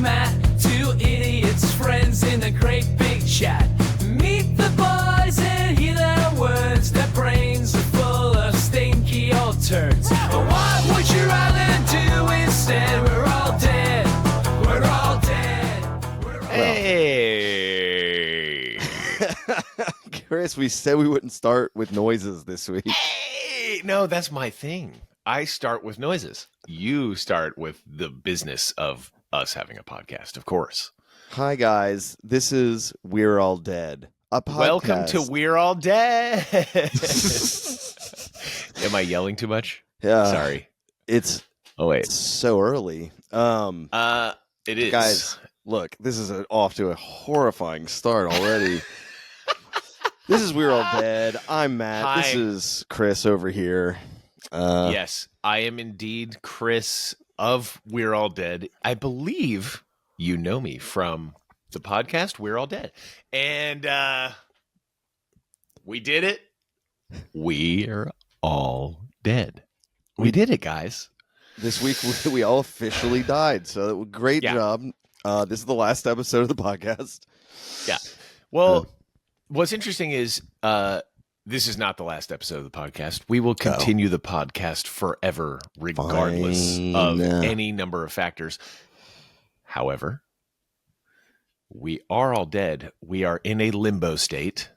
Matt, two idiots, friends in a great big chat. Meet the boys and hear their words. Their brains are full of stinky old turds. But what would you rather do instead? We're all dead. We're all dead. Hey. Chris, we said we wouldn't start with noises this week. Hey. No, that's my thing. I start with noises. You start with the business of us having a podcast, of course. Hi, guys. This is We're All Dead, a podcast. Welcome to We're All Dead. Am I yelling too much? Yeah. Sorry. It's so early. It is. Guys, look, this is off to a horrifying start already. This is We're All Dead. I'm Matt. Hi. This is Chris over here. Yes, I am indeed Chris of We're All Dead. I believe you know me from the podcast We're All Dead. And we did it. We're all dead. We did it, guys. This week we all officially died. So great job. This is the last episode of the podcast. Yeah. Well, what's interesting is this is not the last episode of the podcast. We will continue the podcast forever, regardless of any number of factors. However, we are all dead. We are in a limbo state.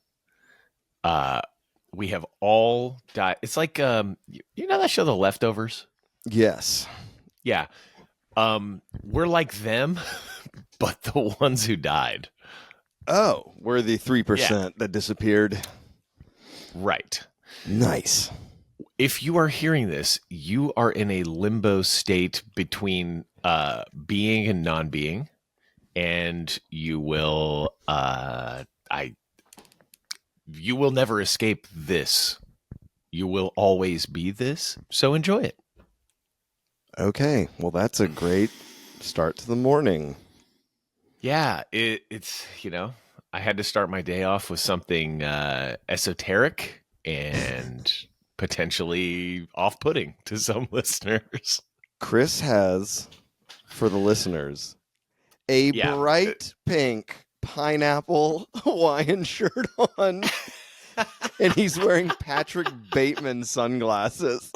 We have all died. It's like, you know that show, The Leftovers? Yes. Yeah. We're like them, but the ones who died. Oh, we're the 3% that disappeared. Right. Nice. If you are hearing this, you are in a limbo state between being and non-being, and you will you will never escape this. You will always be this. So enjoy it. Okay. Well, that's a great start to the morning. Yeah, it's, you know, I had to start my day off with something esoteric and potentially off-putting to some listeners. Chris has, for the listeners, a bright pink pineapple Hawaiian shirt on, and he's wearing Patrick Bateman sunglasses.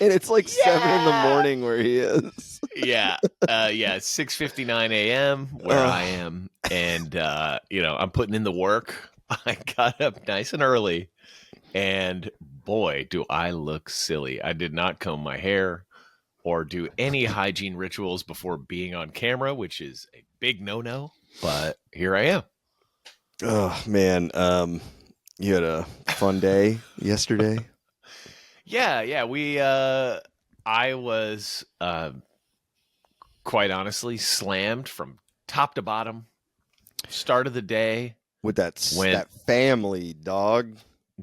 And it's like 7 in the morning where he is. Yeah. 6:59 a.m. where I am. And, you know, I'm putting in the work. I got up nice and early. And boy, do I look silly. I did not comb my hair or do any hygiene rituals before being on camera, which is a big no-no. But here I am. Oh, man. You had a fun day yesterday? Yeah. I was quite honestly slammed from top to bottom. Start of the day with that family, dog.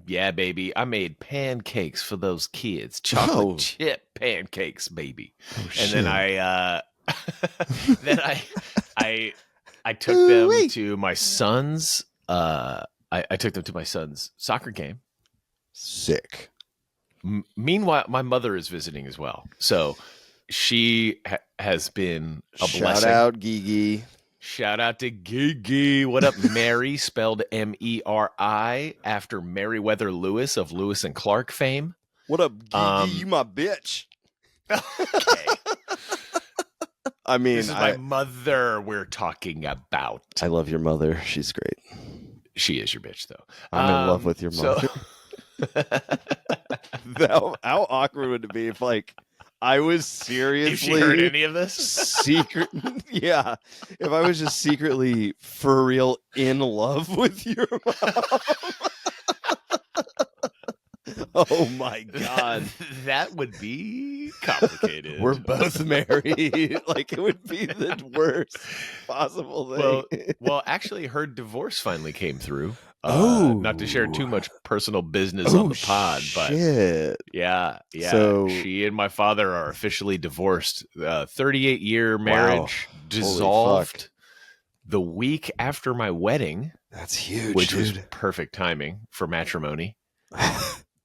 Yeah, baby. I made pancakes for those kids. Chocolate chip pancakes, baby. Then I took them to my son's I took them to my son's soccer game. Sick. Meanwhile, my mother is visiting as well. So she has been a blessing. Shout out to Gigi. What up, Mary? Spelled Meri after Meriwether Lewis of Lewis and Clark fame. What up, Gigi? You my bitch. Okay. I mean, this is my mother we're talking about. I love your mother. She's great. She is your bitch, though. I'm in love with your mother. How awkward would it be if, like, I was seriously... If she heard any of this? Yeah. If I was just secretly, for real, in love with your mom. Oh, my God. That would be complicated. We're both married. Like, it would be the worst possible thing. Well, actually, her divorce finally came through. Not to share too much personal business on the pod, but yeah. So, she and my father are officially divorced. 38-year marriage dissolved the week after my wedding. That's huge, which was perfect timing for matrimony.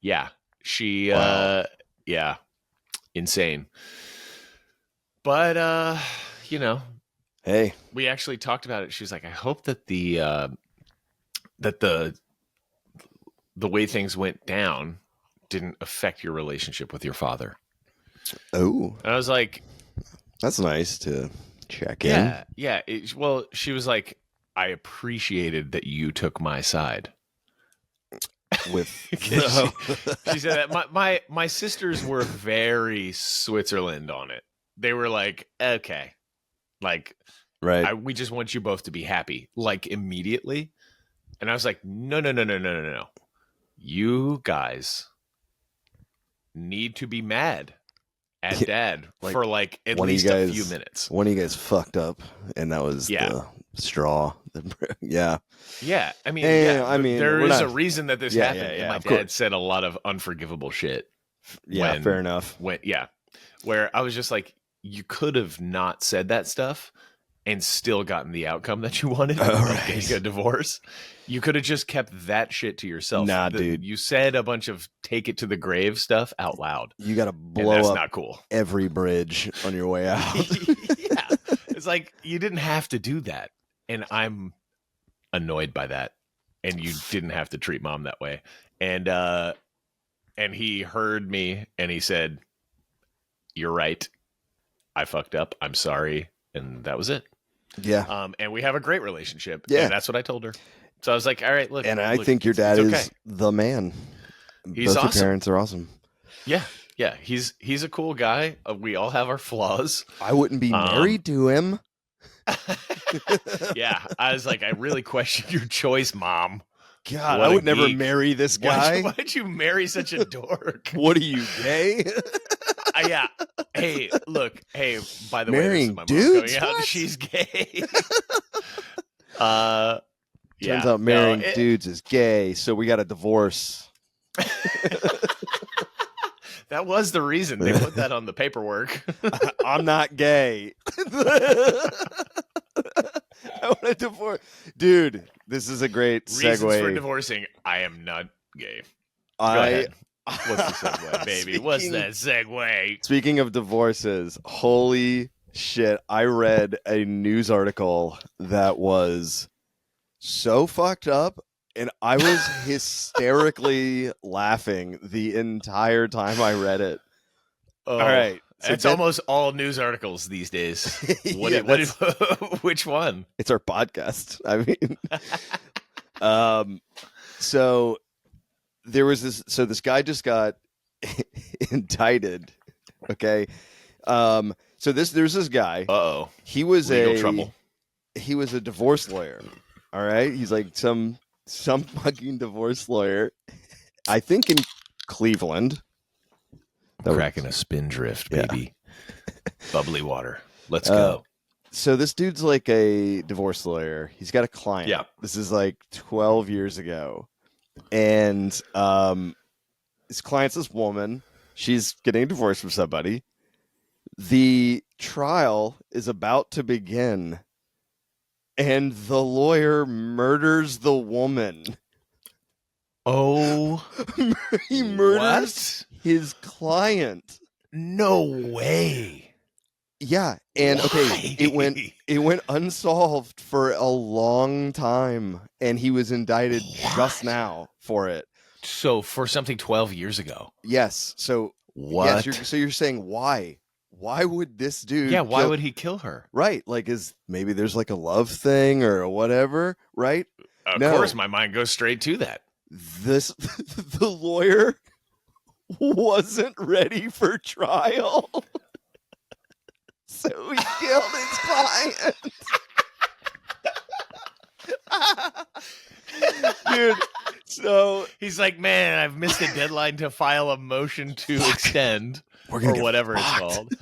Yeah, she, insane. But you know, Hey, we actually talked about it. She was like, I hope that the way things went down didn't affect your relationship with your father. oh, And I was like, that's nice to check in. yeah. Well, she was like, I appreciated that you took my side. With She said that my sisters were very Switzerland on it. They were like, okay, like, right. we just want you both to be happy, like, immediately. And I was like, no. You guys need to be mad at Dad Like, for like at one of you least guys- a few minutes. One of you guys fucked up, and that was the straw. Yeah. Yeah, I mean, there we're is a not- reason that this Yeah, happened. yeah, And yeah, my of dad course. said a lot of unforgivable shit. Yeah, fair enough. Where I was just like, you could have not said that stuff and still gotten the outcome that you wanted, like getting a divorce. You could have just kept that shit to yourself. Nah, dude. You said a bunch of take it to the grave stuff out loud. You got to And blow that's up not cool. every bridge on your way out. Yeah. It's like, you didn't have to do that. And I'm annoyed by that. And you didn't have to treat Mom that way. And he heard me and he said, you're right. I fucked up. I'm sorry. And that was it. Yeah. And we have a great relationship. Yeah. And that's what I told her. So I was like, all right, look. And I look, think your dad it's okay. is the man. He's Both awesome. your parents are awesome. Yeah. He's a cool guy. We all have our flaws. I wouldn't be married to him. Yeah. I was like, I really question your choice, Mom. God, What I a would never geek. marry this guy. Why'd you marry such a dork? What are you, gay? Yeah. Hey, look. Hey, by the way, Marrying this is my mom dudes? going out. What? She's gay. Turns out marrying dudes is gay, so we got a divorce. That was the reason they put that on the paperwork. I'm not gay. I want a divorce. Dude, this is a great Reasons segue. for divorcing. I am not gay. Go ahead. What's the segue, baby? What's that segue? Speaking of divorces, holy shit. I read a news article that was so fucked up, and I was hysterically laughing the entire time I read it. Oh, All right. So it's almost all news articles these days. Yeah, Which one? it's our podcast. I mean, so there was this guy just got indicted. Okay. So there's this guy. Uh-oh. He was Legal trouble. He was a divorce lawyer. All right. He's like some fucking divorce lawyer. I think in Cleveland. Cracking a spindrift, Yeah. baby. Bubbly water. Let's go. So this dude's like a divorce lawyer. He's got a client. Yeah. This is like 12 years ago. And his client's this woman. She's getting a divorce from somebody. The trial is about to begin. And the lawyer murders the woman. Oh, He murders his client. No way. Yeah, and okay, Why? it went unsolved for a long time, and he was indicted just now for it. So for something 12 years ago. Yes, so What? Yes, you're saying why? Why would this dude? Yeah, why kill- would he kill her? Right, like maybe there's like a love thing or whatever, right? Of No. course, my mind goes straight to that. The lawyer wasn't ready for trial. So he killed his client. Dude, so He's like, man, I've missed a deadline to file a motion to extend we're gonna or get whatever it's fucked. called.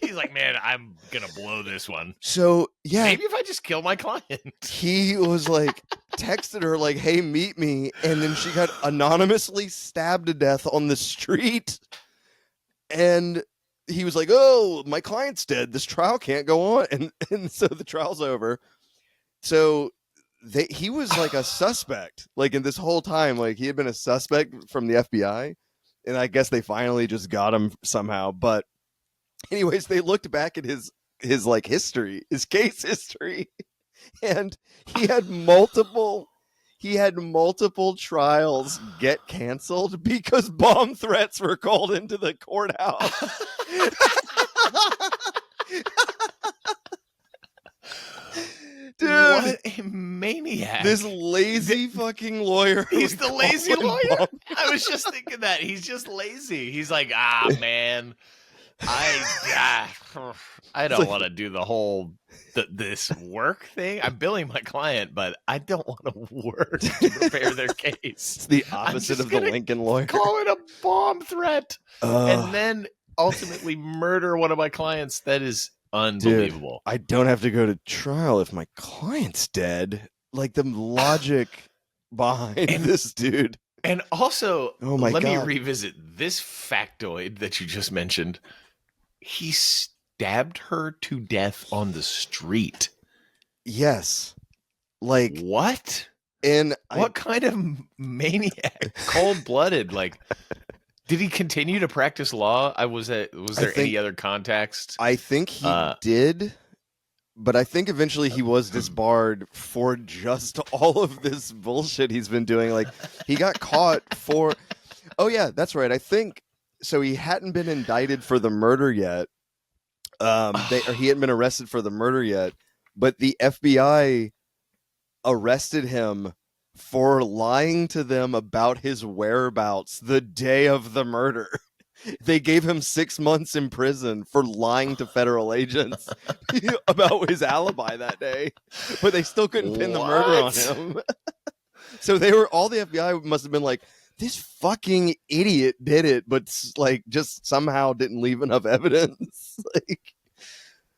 He's like, man, I'm going to blow this one. So yeah, Maybe if I just kill my client. he was like texted her like, "Hey, meet me," and then she got anonymously stabbed to death on the street. And he was like, "Oh, my client's dead. This trial can't go on." And so the trial's over. So he was like a suspect, like in this whole time, like he had been a suspect from the FBI, and I guess they finally just got him somehow. But Anyways, they looked back at his like history, his case history, and he had multiple trials get canceled because bomb threats were called into the courthouse. Dude, what a maniac. This lazy fucking lawyer. He's the lazy lawyer. bomb- I was just thinking that. He's just lazy. He's like, man, I don't like- want to do the whole this work thing. I'm billing my client, but I don't want to work to prepare their case. It's the opposite of the Lincoln lawyer. Call it a bomb threat, and then ultimately murder one of my clients. That is unbelievable. Dude, I don't have to go to trial if my client's dead. Like the logic behind this dude. And also, oh my let God. me revisit this factoid that you just mentioned. He stabbed her to death on the street. Yes. Like what? And what kind of maniac? Cold-blooded. Like, did he continue to practice law? Was there any other context? I think he did, but I think eventually he was disbarred for just all of this bullshit he's been doing. Like, he got caught for. Oh yeah, that's right. I think so. He hadn't been indicted for the murder yet. Or he hadn't been arrested for the murder yet, but the FBI arrested him for lying to them about his whereabouts the day of the murder. They gave him 6 months in prison for lying to federal agents about his alibi that day, but they still couldn't pin the murder on him. So all the FBI must have been like, this fucking idiot did it, but like just somehow didn't leave enough evidence. Like,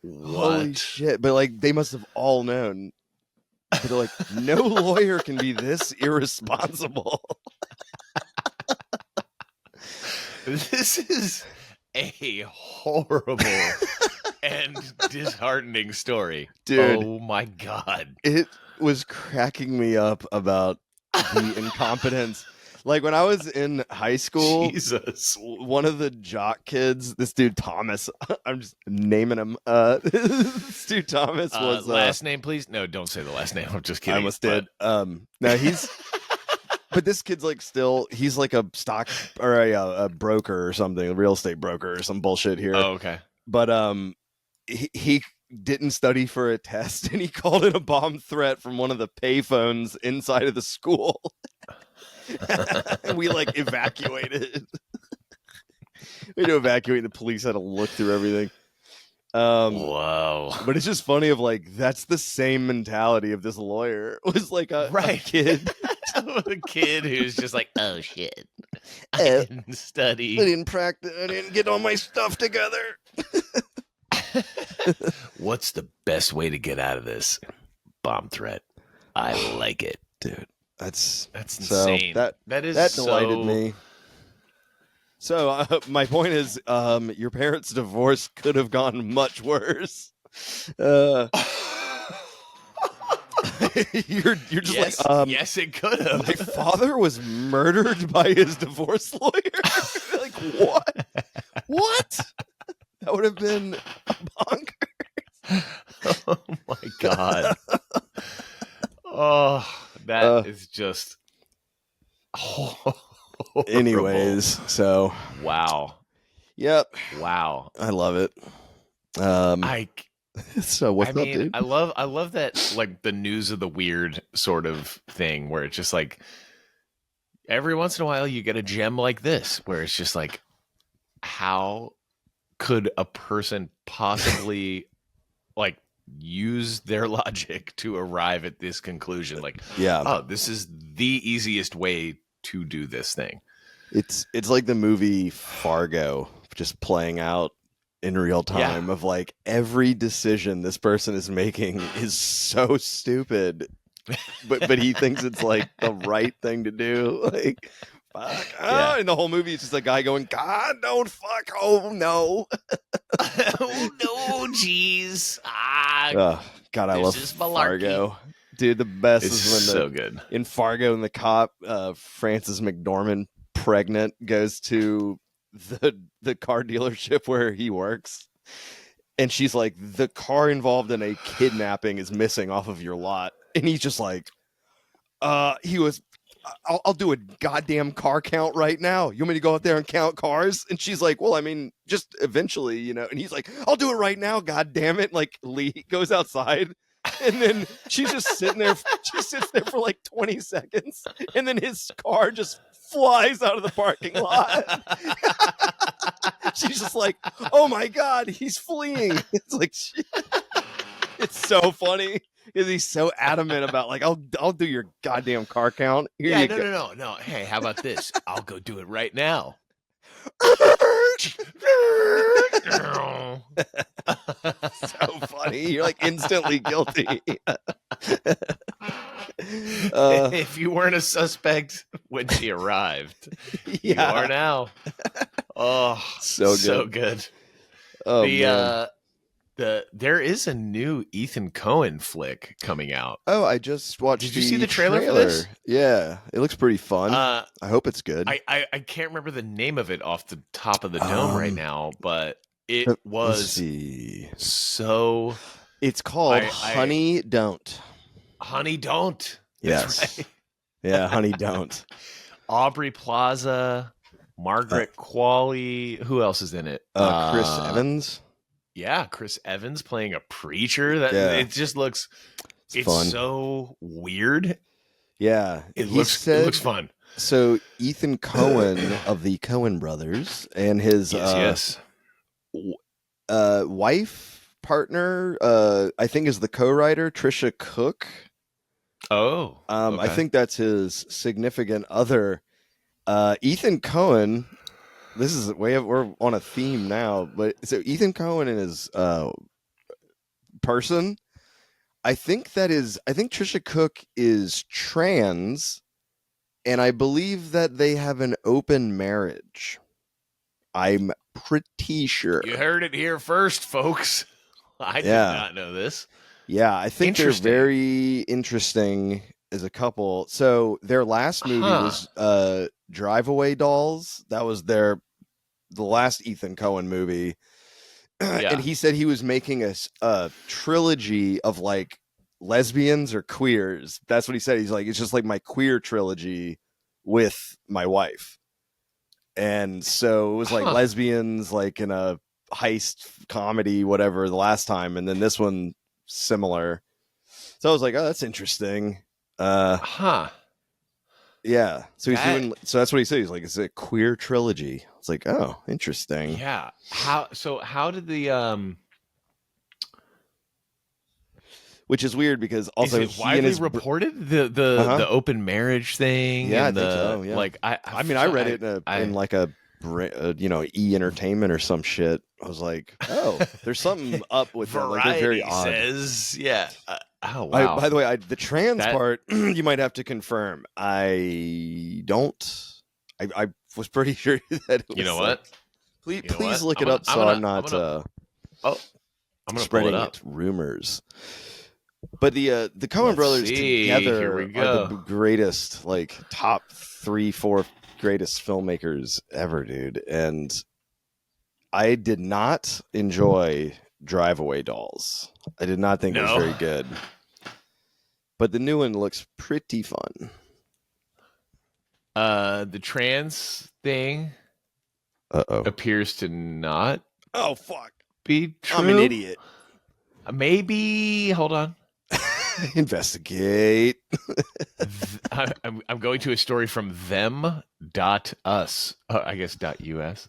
holy shit. But like, they must have all known. But they're like, no lawyer can be this irresponsible. This is a horrible and disheartening story. Dude. Oh my God. It was cracking me up about the incompetence. Like when I was in high school, Jesus. One of the jock kids, this dude Thomas, I'm just naming him. This dude Thomas was last name, please. No, don't say the last name. I'm just kidding. I almost did. No, he's. But this kid's like he's like a stock or a broker or something, a real estate broker or some bullshit here. Oh, okay. But he didn't study for a test and he called it a bomb threat from one of the payphones inside of the school. And we like evacuated. We had to evacuate. The police had to look through everything. Whoa. But it's just funny of like, that's the same mentality of this lawyer. It was like a kid. A kid who's just like, oh shit. I didn't study. I didn't practice. I didn't get all my stuff together. What's the best way to get out of this? Bomb threat. I like it. Dude. That's insane. That delighted me. So my point is, your parents' divorce could have gone much worse. You're just yes, like, yes, it could have. My father was murdered by his divorce lawyer. Like what? What? That would have been bonkers. Oh my God. Oh, that is just horrible. Anyways, so wow. Yep. Wow. I love it. So what's up, dude? I love that, like, the news of the weird sort of thing where it's just like every once in a while you get a gem like this where it's just like, how could a person possibly like use their logic to arrive at this conclusion? Like, oh, this is the easiest way to do this thing. It's like the movie Fargo just playing out in real time of like every decision this person is making is so stupid, but he thinks it's like the right thing to do. Like, fuck. And the whole movie is just a guy going, God, don't fuck. Oh no. Oh no, jeez. God, I love Fargo. Dude, the best is when good in Fargo and the cop, Frances McDormand, pregnant, goes to the car dealership where he works, And she's like, the car involved in a kidnapping is missing off of your lot. And he's just like, I'll do a goddamn car count right now. You want me to go out there and count cars? And she's like, well, I mean, just eventually, you know. And he's like, I'll do it right now. God damn it. Like, Lee goes outside. And then she's just sitting there. She sits there for like 20 seconds. And then his car just flies out of the parking lot. She's just like, oh my God, he's fleeing. It's like, it's so funny. Because he's so adamant about like, I'll do your goddamn car count. Here Yeah, you go. no. Hey, how about this? I'll go do it right now. So funny. You're like instantly guilty. If you weren't a suspect when she arrived, you are now. Oh, so good. Oh, man. There is a new Ethan Cohen flick coming out. Oh, I just watched. Did you see the trailer for this? Yeah, it looks pretty fun. I hope it's good. I can't remember the name of it off the top of the dome right now, but it was so. It's called Honey Don't. Honey Don't. Yes. That's right. Yeah, Honey Don't. Aubrey Plaza, Margaret Qualley. Who else is in it? Chris Evans. Yeah, Chris Evans playing a preacher. It just looks. It's fun. So weird. Yeah, it looks fun. So Ethan Cohen of the Coen brothers and his wife partner, I think, is the co-writer Trisha Cook. Oh, okay. I think that's his significant other. Ethan Cohen. This is we're on a theme now, but so Ethan Cohen and his person. I think Trisha Cook is trans, and I believe that they have an open marriage. I'm pretty sure. You heard it here first, folks. I did not know this. Yeah, I think they're very interesting as a couple. So their last movie was Drive Away Dolls. That was the last Ethan Cohen movie. And he said he was making a trilogy of like lesbians or queers. That's what he said. He's like, it's just like my queer trilogy with my wife. And so it was like lesbians, like in a heist comedy, whatever, the last time. And then this one similar. So I was like, oh, that's interesting. Yeah. So he's doing. So that's what he said. He's like, it's a queer trilogy. It's like, oh, interesting. Yeah. How did the Which is weird because also is it widely reported the open marriage thing? Yeah, I think so. Yeah. Like I read it in like a E! Entertainment or some shit. I was like, oh, there's something up with that. Like, they're very odd. Says, yeah. Oh wow. By the way, the trans part you might have to confirm. I don't. I was pretty sure that. It was, you know what? Please look it up so I'm not spreading rumors. But the Coen brothers together are the greatest, like top 3-4 greatest filmmakers ever, dude. And I did not enjoy Drive Away Dolls. I did not think it was very good. But the new one looks pretty fun. The trans thing appears to not. Oh fuck! Be true. I'm an idiot. Maybe. Hold on. Investigate. I'm going to a story from them.us. I guess .us.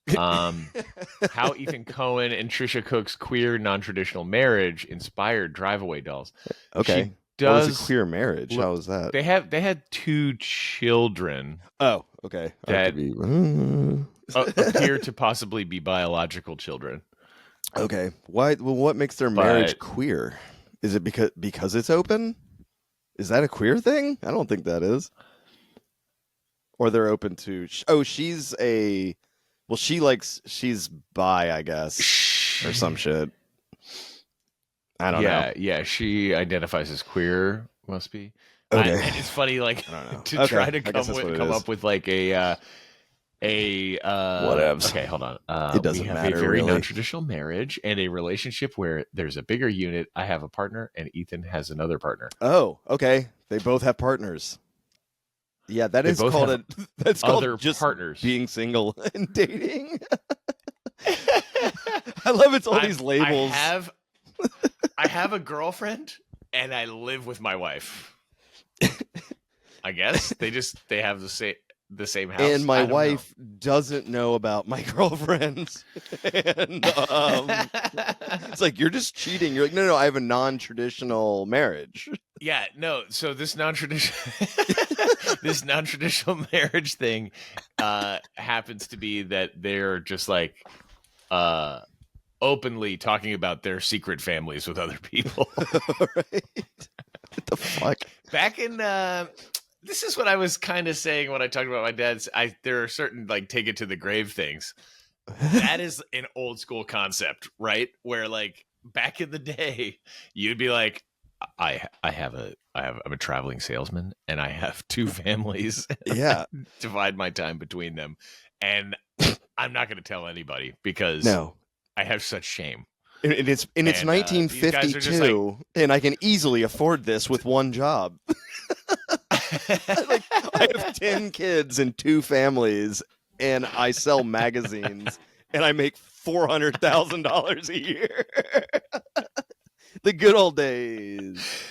How Ethan Cohen and Trisha Cook's queer non-traditional marriage inspired Drive Away Dolls. Okay. What was a queer marriage? How was that? They had 2 children. Oh, okay. That appear to possibly be biological children. Okay. Why? Well, what makes their marriage queer? Is it because it's open? Is that a queer thing? I don't think that is. Or they're open to. She's bi, I guess, or some shit. I don't know. Yeah, she identifies as queer. Must be. Okay. And it's funny, like to try to come up with like a Whatevs. Okay, hold on. It doesn't we have matter, a very really. non-traditional marriage and a relationship where there's a bigger unit. I have a partner and Ethan has another partner. Oh, okay. They both have partners. Yeah, They both have that's other called just partners. being single and dating. I love it's all these labels. I have a girlfriend and I live with my wife. I guess they have the same house. And my I don't wife doesn't know about my girlfriends. And it's like, you're just cheating. You're like, no, I have a non-traditional marriage. Yeah, no. So this non-traditional marriage thing happens to be that they're just like openly talking about their secret families with other people. Right? What the fuck? Back in this is what I was kind of saying when I talked about my dad's. There are certain like take it to the grave things. That is an old school concept, right? Where like back in the day, you'd be like, I'm a traveling salesman and I have two families. Yeah. Divide my time between them. And I'm not going to tell anybody because I have such shame. And it's 1952 and I can easily afford this with one job. Like, I have 10 kids and 2 families and I sell magazines and I make $400,000 a year. The good old days.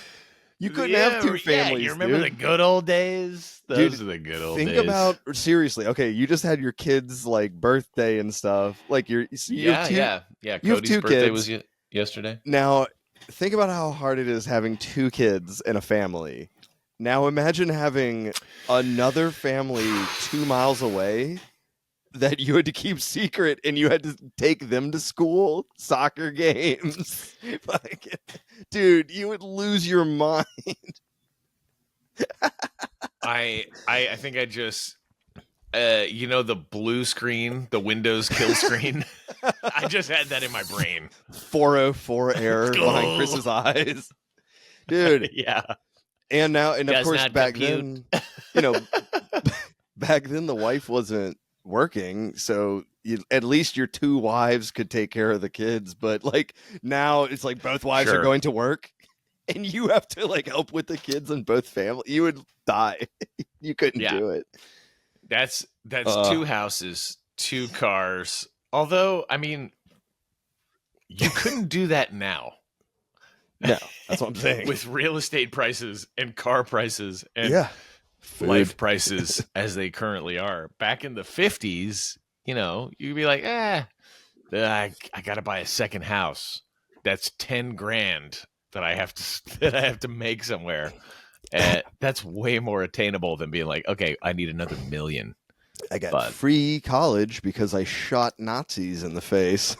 You couldn't have 2 families. Yeah, you remember the good old days? Those are the good old days. Think about seriously. Okay, you just had your kids' like birthday and stuff. Like you have 2 Cody's birthday was yesterday. Now, think about how hard it is having 2 kids and a family. Now imagine having another family 2 miles away that you had to keep secret and you had to take them to school, soccer games. Like, dude, you would lose your mind. I think I just the blue screen, the Windows kill screen. I just had that in my brain. 404 error behind Chris's eyes. Dude. Yeah. And of course back then, back then the wife wasn't working, so at least your 2 wives could take care of the kids. But like now it's like both wives are going to work and you have to like help with the kids in both families. You would die. You couldn't do it. That's 2 houses, 2 cars. Although, I mean, you couldn't do that now. No, that's what I'm saying. With real estate prices and car prices and life prices as they currently are. Back in the 50s, you'd be like, I got to buy a second house. That's $10,000 that I have to make somewhere. That's way more attainable than being like, okay, I need another $1 million. I got free college because I shot Nazis in the face.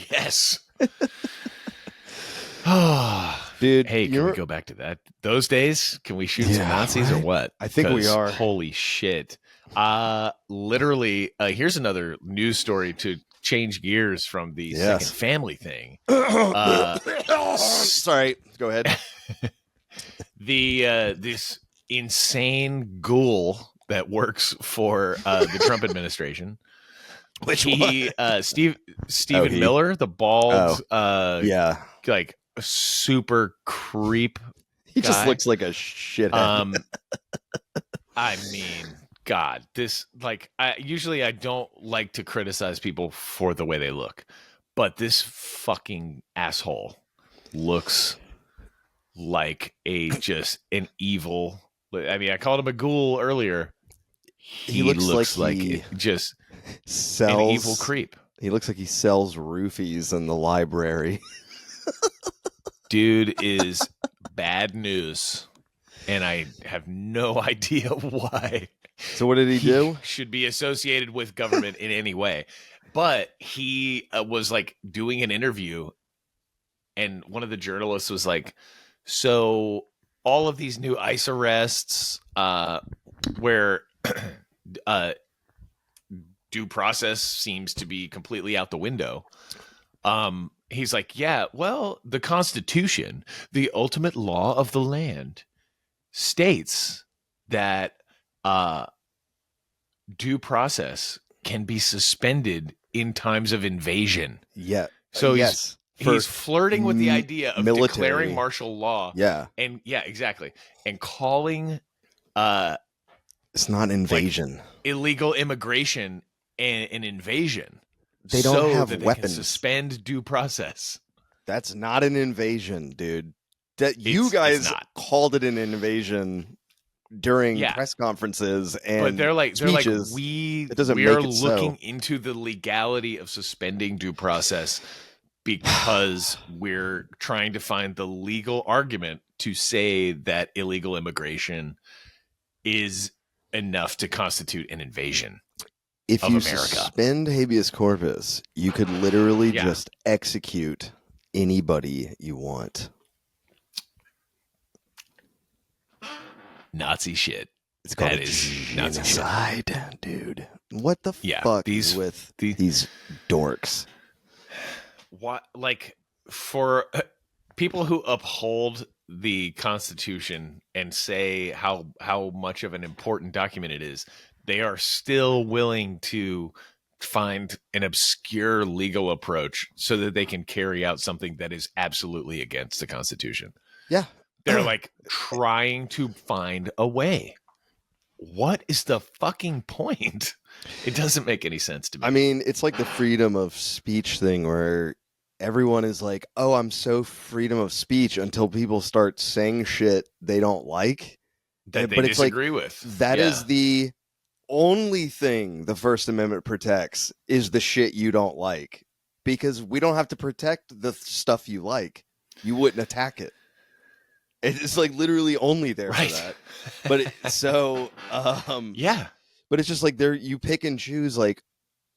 Yes. Dude, hey, can we go back to that? Those days? Can we shoot some Nazis or what? I think we are. Holy shit. Literally, here's another news story to change gears from the second family thing. Sorry, go ahead. This insane ghoul that works for the Trump administration. Which one? Stephen Miller, the bald, like a super creep. He just looks like a shithead. I mean, God, this I don't like to criticize people for the way they look, but this fucking asshole looks like an evil. I mean, I called him a ghoul earlier. He looks like he just sells an evil creep. He looks like he sells roofies in the library. Dude is bad news, and I have no idea why. So what did he do? Should be associated with government in any way. But he was like doing an interview, and one of the journalists was like, so all of these new ICE arrests where due process seems to be completely out the window. He's like, yeah, well, the Constitution, the ultimate law of the land, states that due process can be suspended in times of invasion. Yeah. So yes. he's flirting with the idea of military. declaring martial law. Yeah. And yeah, exactly. And calling It's not invasion. illegal immigration an invasion. They don't have that they weapons. can suspend due process. That's not an invasion, dude. You It's guys not. called it an invasion during press conferences and but they're like speeches. we it are looking into the legality of suspending due process because we're trying to find the legal argument to say that illegal immigration is enough to constitute an invasion. If of you America. suspend habeas corpus, you could literally just execute anybody you want. Nazi shit. It's called That is Nazi shit. genocide, dude. What the fuck is with these dorks? What, like, for people who uphold the Constitution and say how much of an important document it is, they are still willing to find an obscure legal approach so that they can carry out something that is absolutely against the Constitution. Yeah. They're like trying to find a way. What is the fucking point? It doesn't make any sense to me. I mean, it's like the freedom of speech thing where everyone is like, oh, I'm so freedom of speech until people start saying shit they don't like. That they disagree with. That is the only thing the First Amendment protects is the shit you don't like. Because we don't have to protect the stuff you like. You wouldn't attack it. It's like literally only there for that. But but it's just like you pick and choose. Like,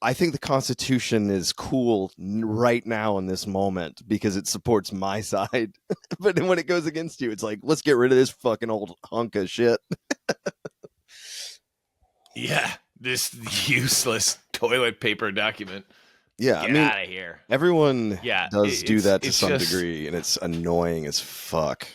I think the Constitution is cool right now in this moment because it supports my side. But then when it goes against you, it's like, let's get rid of this fucking old hunk of shit. Yeah, this useless toilet paper document. Yeah, Get out of here. Everyone does do that to some degree, and it's annoying as fuck.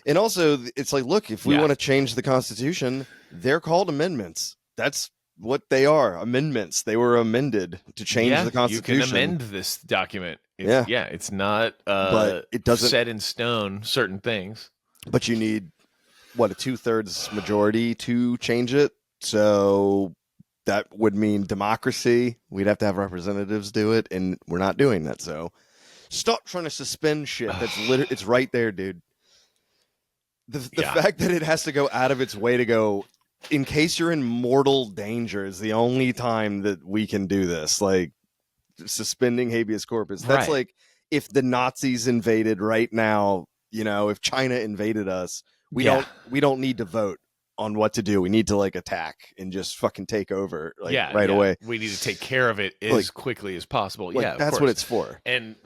And also, it's like, look, if we want to change the Constitution, they're called amendments. That's what they are, amendments. They were amended to change the Constitution. You can amend this document. It's not but it doesn't set in stone certain things. But you need, what, a 2/3 majority to change it? So that would mean democracy. We'd have to have representatives do it, and we're not doing that. So stop trying to suspend shit. That's it's right there, dude. The fact that it has to go out of its way to go, in case you're in mortal danger, is the only time that we can do this. Like, suspending habeas corpus. That's like if the Nazis invaded right now, if China invaded us, we don't need to vote on what to do. We need to like attack and just fucking take over right away. We need to take care of it as quickly as possible. That's what it's for. And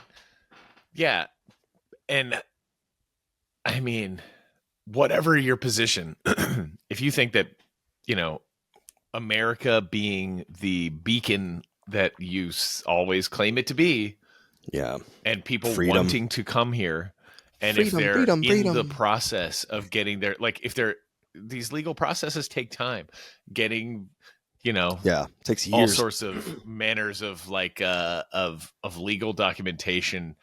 I mean, whatever your position, if you think that, America being the beacon that you always claim it to be, and people wanting to come here, and if they're in the process of getting there, like these legal processes take time, getting, takes years. All sorts of manners of of legal documentation,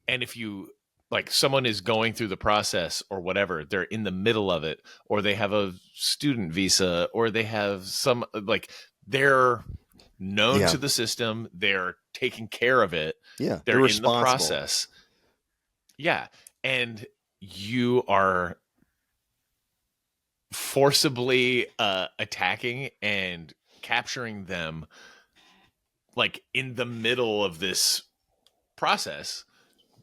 and if you, like, someone is going through the process or whatever, they're in the middle of it, or they have a student visa, or they have some, like, they're known to the system, they're taking care of it, they're in the process. And you are forcibly attacking and capturing them, like, in the middle of this process.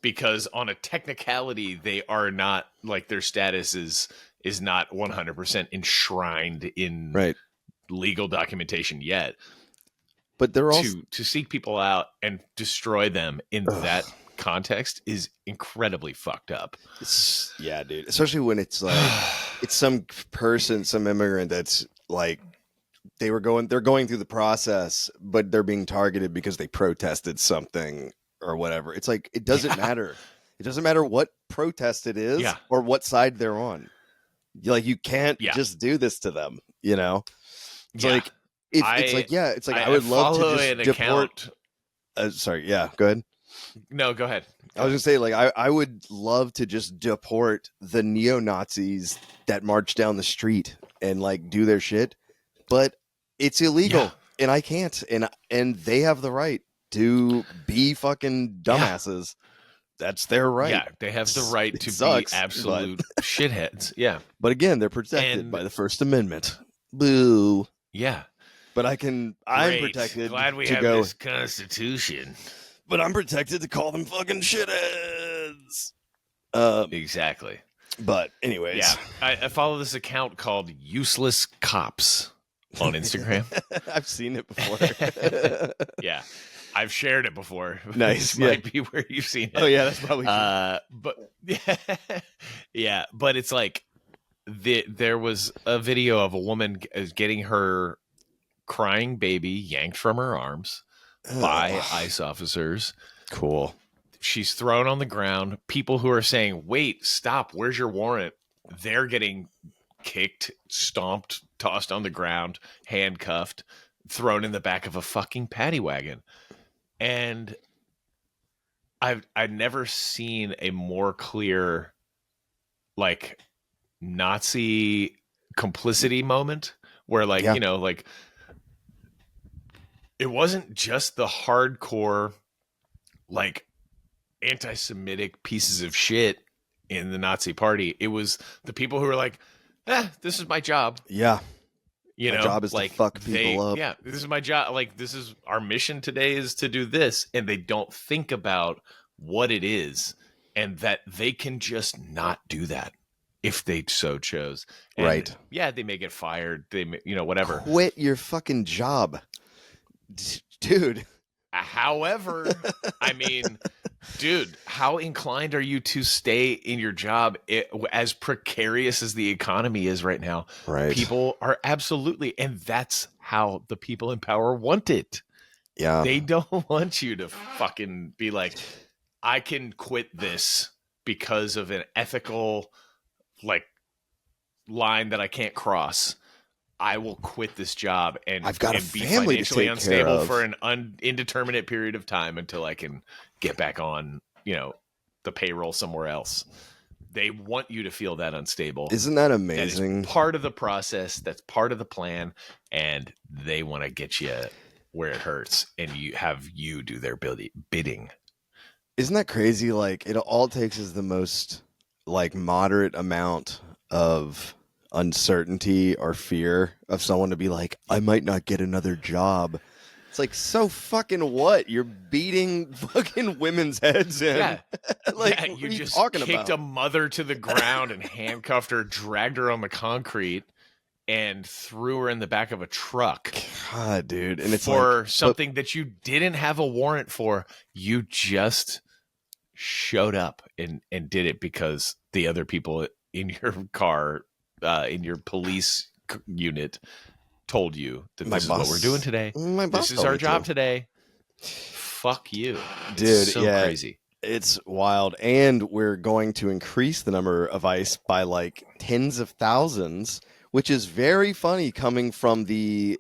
Because on a technicality, they are not, like, their status is not 100% enshrined in legal documentation yet. But they're also to seek people out and destroy them in that context is incredibly fucked up. Dude. Especially when it's like it's some person, some immigrant that's like they're going through the process, but they're being targeted because they protested something or whatever. It's like, it doesn't matter. It doesn't matter what protest it is or what side they're on. You can't just do this to them, It's like, it's like, yeah, it's like I would love to follow just an deport. account. Sorry, yeah, go ahead. No, go ahead. I was gonna say, like, I would love to just deport the neo-Nazis that march down the street and like do their shit, but it's illegal, Yeah. and I can't, and they have the right to be fucking dumbasses. That's their right. Yeah, they have the right It to sucks, be absolute shitheads. Yeah. but again, they're protected And- by the First Amendment. Boo. Yeah. But I'm Great. protected Glad we to have go. this Constitution. But I'm protected to call them fucking shitheads. Exactly. But anyways, Yeah. I follow this account called Useless Cops on Instagram. I've seen it before. Yeah. I've shared it before. Nice, This yeah. might be where you've seen it. Oh yeah, that's probably true. But yeah, but it's like there was a video of a woman getting her crying baby yanked from her arms by ICE officers. Cool. She's thrown on the ground. People who are saying, "Wait, stop! Where's your warrant?" They're getting kicked, stomped, tossed on the ground, handcuffed, thrown in the back of a fucking paddy wagon. And I've never seen a more clear, like, Nazi complicity moment where, like, Yeah. you know, like, it wasn't just the hardcore, like, anti-Semitic pieces of shit in the Nazi party. It was the people who were like, this is my job. Yeah. You My know, job is to like, fuck people up. Yeah, this is my job. Like, this is our mission today is to do this. And they don't think about what it is and that they can just not do that if they so chose. And Right. yeah, they may get fired. They may, you know, whatever. Quit your fucking job. Dude. However, I mean, dude, how inclined are you to stay in your job as precarious as the economy is right now? Right. People are absolutely, and that's how the people in power want it. Yeah. They don't want you to fucking be like, I can quit this because of an ethical, like, line that I can't cross. I will quit this job and I've got a and be family to financially take unstable care of. for an indeterminate period of time until I can get back on, you know, the payroll somewhere else. They want you to feel that unstable. Isn't that That amazing? is part of the process. That's part of the plan, and they want to get you where it hurts, and you do their bidding. Isn't that crazy? Like, it all takes is the most, like, moderate amount of uncertainty or fear of someone to be like, I might not get another job. It's like, so fucking what? You're beating fucking women's heads in. Yeah. Like, Yeah, what you are you just talking kicked about? a mother to the ground and handcuffed her, dragged her on the concrete, and threw her in the back of a truck God, dude. And it's for like, something that you didn't have a warrant for. You just showed up and did it because the other people in your car, in your police unit, told you that My this is what boss- we're doing today. my boss This is told our me job to. today. Fuck you, Dude, It's so yeah. crazy. It's wild. And we're going to increase the number of ICE by like tens of thousands, which is very funny coming from the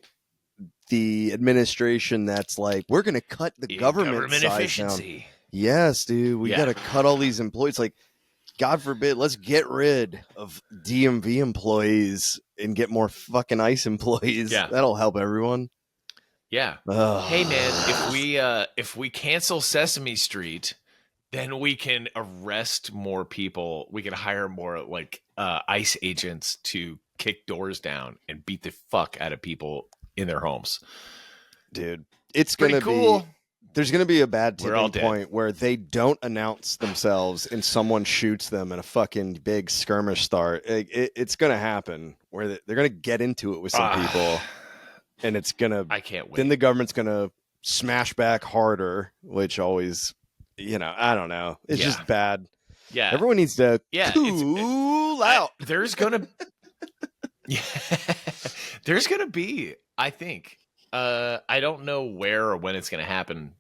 administration that's like, we're going to cut the government size down. efficiency. Yes, dude. We Yeah. got to cut all these employees. Like, God forbid, let's get rid of DMV employees and get more fucking ICE employees. Yeah. That'll help everyone. Yeah. Ugh. Hey man, if we cancel Sesame Street, then we can arrest more people. We can hire more like ICE agents to kick doors down and beat the fuck out of people in their homes. Dude, it's Pretty going to cool. be... There's going to be a bad We're all tipping dead. point where they don't announce themselves and someone shoots them in a fucking big skirmish start. It's going to happen where they're going to get into it with some people, and it's going to... I can't wait. Then the government's going to smash back harder, which always, I don't know. It's Yeah. just bad. yeah. Everyone needs to Cool out. There's gonna yeah, there's gonna be, I think. I don't know where or when it's gonna happen,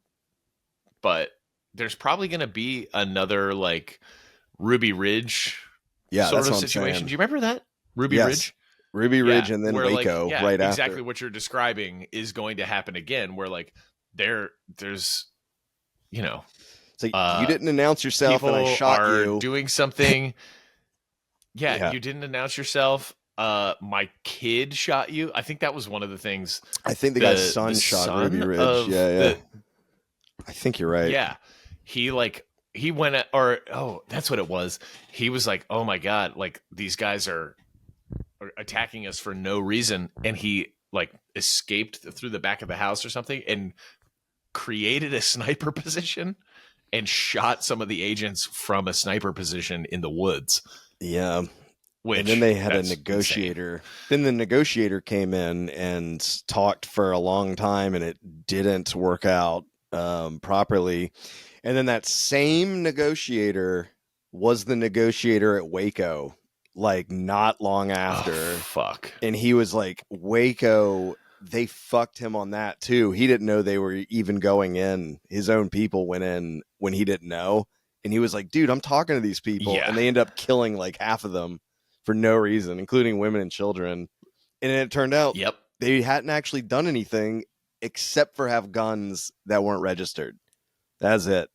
but there's probably gonna be another like Ruby Ridge Yeah, sort that's of what I'm situation. saying. Do you remember that? Ruby Yes. Ridge? Ruby Ridge and then where, like, Waco right exactly after. what you're describing is going to happen again, where like there's you know It's like, you didn't announce yourself and I people shot are you. doing something. Yeah. You didn't announce yourself. My kid shot you. I think that was one of the things. I think the guy's son shot Ruby Ridge. Of Yeah. I think you're right. Yeah, he went at, or that's what it was. He was like, oh my god, like these guys are attacking us for no reason, and he like escaped through the back of the house or something and created a sniper position and shot some of the agents from a sniper position in the woods. Yeah. Which, and then they had a that's negotiator. insane. Then the negotiator came in and talked for a long time, and it didn't work out properly. And then that same negotiator was the negotiator at Waco, like not long after. Oh, fuck. And he was like, Waco, they fucked him on that too. He didn't know they were even going in. His own people went in when he didn't know. And he was like, dude, I'm talking to these people. Yeah. And they end up killing like half of them for no reason, including women and children. And it turned out Yep. they hadn't actually done anything except for have guns that weren't registered. That's it.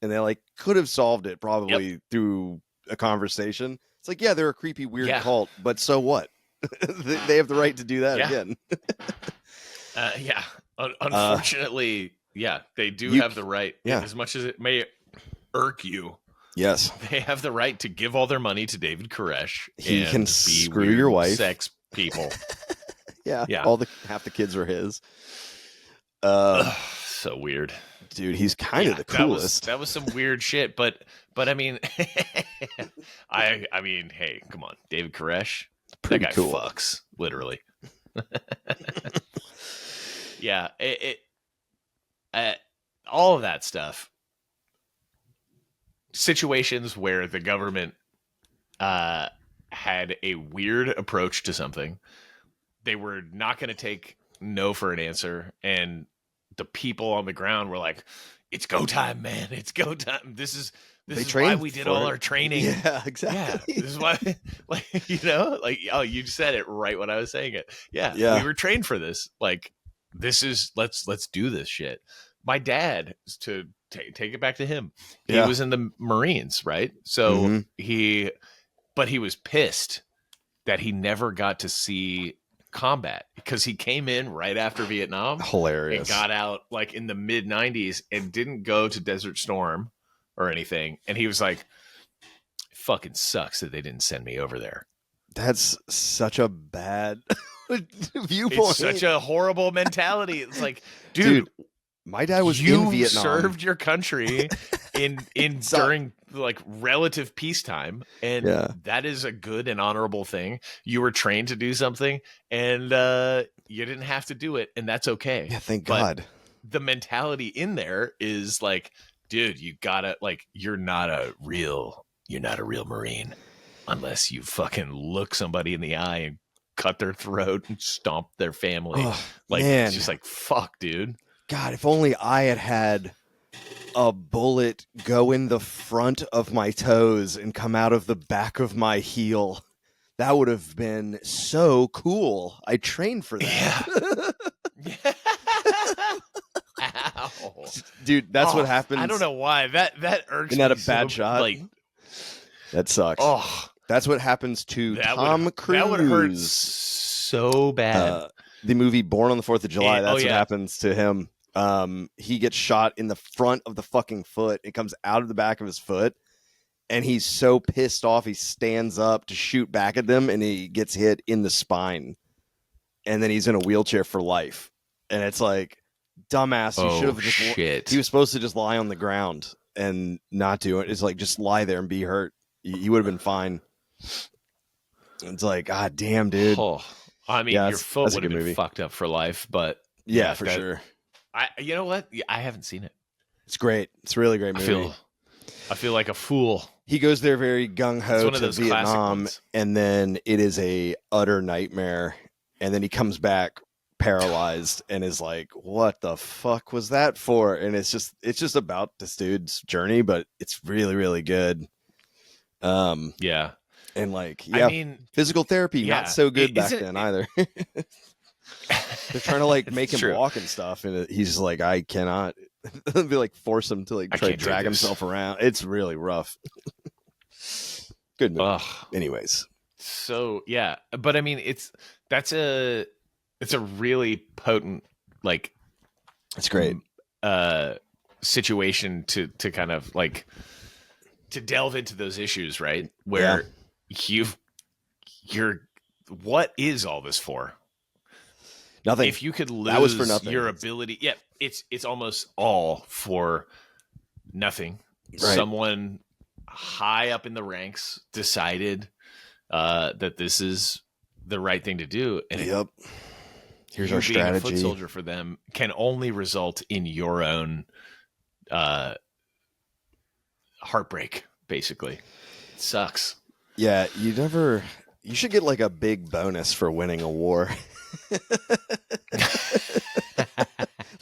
And they like could have solved it probably through a conversation. It's like, yeah, they're a creepy, weird cult, but so what? They have the right to do that again. Unfortunately, they do have the right. Yeah. As much as it may irk you, yes, they have the right to give all their money to David Koresh. He and can be screw weird your wife. sex people. Yeah. Half the kids are his. So weird. Dude, he's kind of the coolest. That was some weird shit, but I mean, I mean, hey, come on, David Koresh, Pretty that guy cool. fucks literally. Yeah, all of that stuff. Situations where the government had a weird approach to something, they were not going to take no for an answer, and the people on the ground were like, "It's go time, man! It's go time! This is why we did all our training. Yeah, exactly. Yeah, this is why, like, you said it right when I was saying it. Yeah, we were trained for this. Like, this is let's do this shit." My dad, to take it back to him, he was in the Marines, right? So he was pissed that he never got to see combat because he came in right after Vietnam. Hilarious. And got out like in the mid 90s and didn't go to Desert Storm or anything. And he was like, it fucking sucks that they didn't send me over there. That's such a bad viewpoint. It's such a horrible mentality. It's like, dude, my dad was in Vietnam. Served your country in during like relative peacetime, and that is a good and honorable thing. You were trained to do something, and you didn't have to do it, and that's okay. Yeah, thank God. The mentality in there is like, dude, you gotta you're not a real Marine unless you fucking look somebody in the eye and cut their throat and stomp their family. It's just like, fuck, dude. God, if only I had a bullet go in the front of my toes and come out of the back of my heel. That would have been so cool. I trained for that. Yeah. Ow. Dude, that's what happens. I don't know why. That irks Isn't me. that a bad shot? Like, that sucks. Oh, that's what happens to Tom Cruise. That would hurt so bad. The movie Born on the 4th of July, that's what yeah. happens to him. He gets shot in the front of the fucking foot. It comes out of the back of his foot, and he's so pissed off he stands up to shoot back at them, and he gets hit in the spine, and then he's in a wheelchair for life. And it's like, dumbass, you should have just shit. He was supposed to just lie on the ground and not do it. It's like, just lie there and be hurt. He would have been fine. It's like, God damn, dude. I mean, your foot would have been fucked up for life, but yeah, for sure. You know what? I haven't seen it. It's great. It's a really great movie. I feel like a fool. He goes there very gung-ho to Vietnam, and then it is a utter nightmare. And then he comes back paralyzed and is like, what the fuck was that for? And it's just about this dude's journey, but it's really, really good. Yeah. And like, I yeah, mean, physical therapy, yeah, not so good back isn't then it- either. They're trying to like make It's him true. walk and stuff, and he's like, I cannot. They like force him to like I try to can't do drag this. himself around. It's really rough. Good movie. Ugh. Anyways, So yeah, but I mean, it's a really potent like it's great. situation to kind of like to delve into those issues, right? Where you're what is all this for? Nothing. If you could That was for lose nothing. your ability, yeah, it's almost all for nothing. Right. Someone high up in the ranks decided that this is the right thing to do, and Yep. Here's you our being a strategy. foot soldier for them can only result in your own heartbreak. Basically, it sucks. Yeah, you should get like a big bonus for winning a war.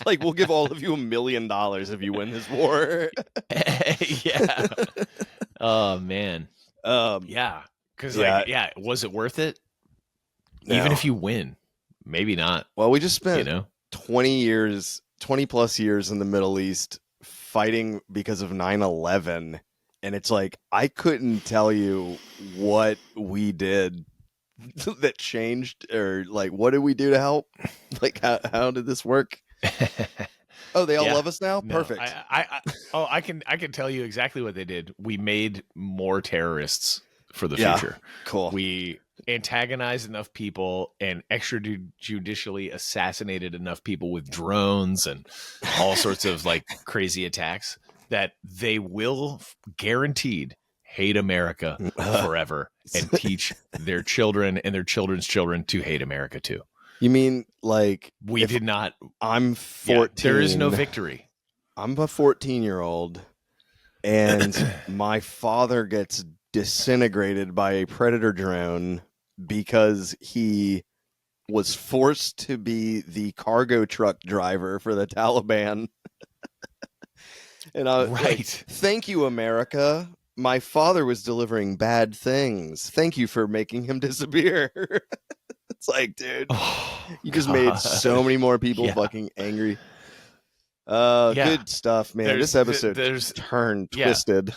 Like, we'll give all of you $1 million if you win this war. Yeah. Oh man. Um, Yeah. Because was it worth it? No. Even if you win, maybe not. Well, we just spent 20 plus years in the Middle East fighting because of 9/11, and it's like I couldn't tell you what we did that changed, or like what did we do to help? Like how did this work? Oh, they all love us now? No, Perfect. I can tell you exactly what they did. We made more terrorists for the Yeah. future. Cool. We antagonized enough people and extrajudicially assassinated enough people with drones and all sorts of like crazy attacks that they will guaranteed hate America forever and teach their children and their children's children to hate America too. You mean like We did not. I'm 14. There is no victory. I'm a 14-year-old, and my father gets disintegrated by a predator drone because he was forced to be the cargo truck driver for the Taliban. And I was like, thank you, America. My father was delivering bad things. Thank you for making him disappear. It's like, dude, you just made so many more people fucking angry. Good stuff, man. This episode turned twisted.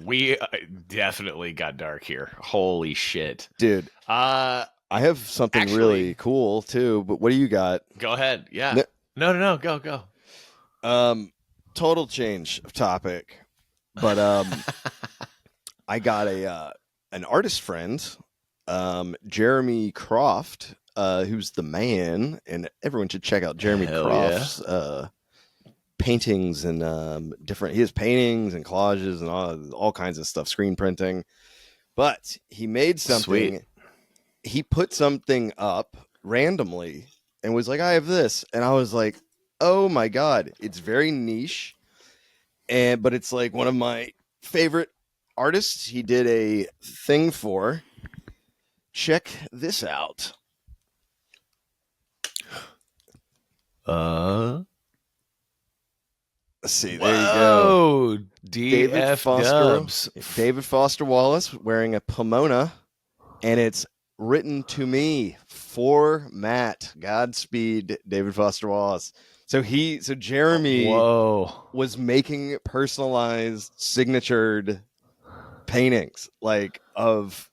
We definitely got dark here. Holy shit, dude. I have something really cool too, but what do you got? Go ahead. Yeah. No. Go. Total change of topic, but I got an artist friend, Jeremy Croft, who's the man, and everyone should check out Jeremy Croft's paintings and different. He has paintings and collages and all kinds of stuff, screen printing. But he made something. Sweet. He put something up randomly and was like, "I have this," and I was like, "Oh my god, it's very niche." But it's like one of my favorite artists. He did a thing for. Check this out. Let's see. There you go. David Foster Wallace wearing a Pomona, and it's written to me for Matt. Godspeed, David Foster Wallace. So Jeremy was making personalized, signatured paintings like of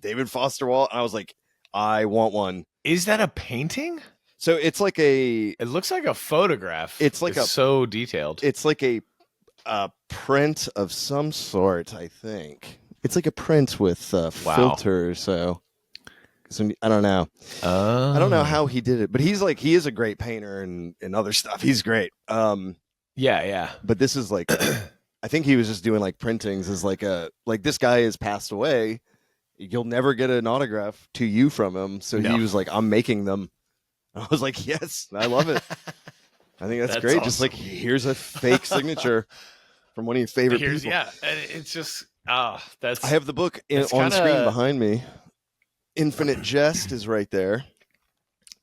David Foster Wallace. I was like, I want one. Is that a painting? So it's like it looks like a photograph. It's like so detailed. It's like a print of some sort, I think. It's like a print with filter. So I don't know. I don't know how he did it, but he is a great painter and other stuff. He's great. Yeah. But this is like, I think he was just doing like printings as like this guy has passed away. You'll never get an autograph to you from him. So he was like, I'm making them. I was like, yes, I love it. I think that's great. Awesome. Just like, here's a fake signature from one of your favorite people. Yeah, and it's just, that's. I have the book on screen behind me. Infinite Jest is right there.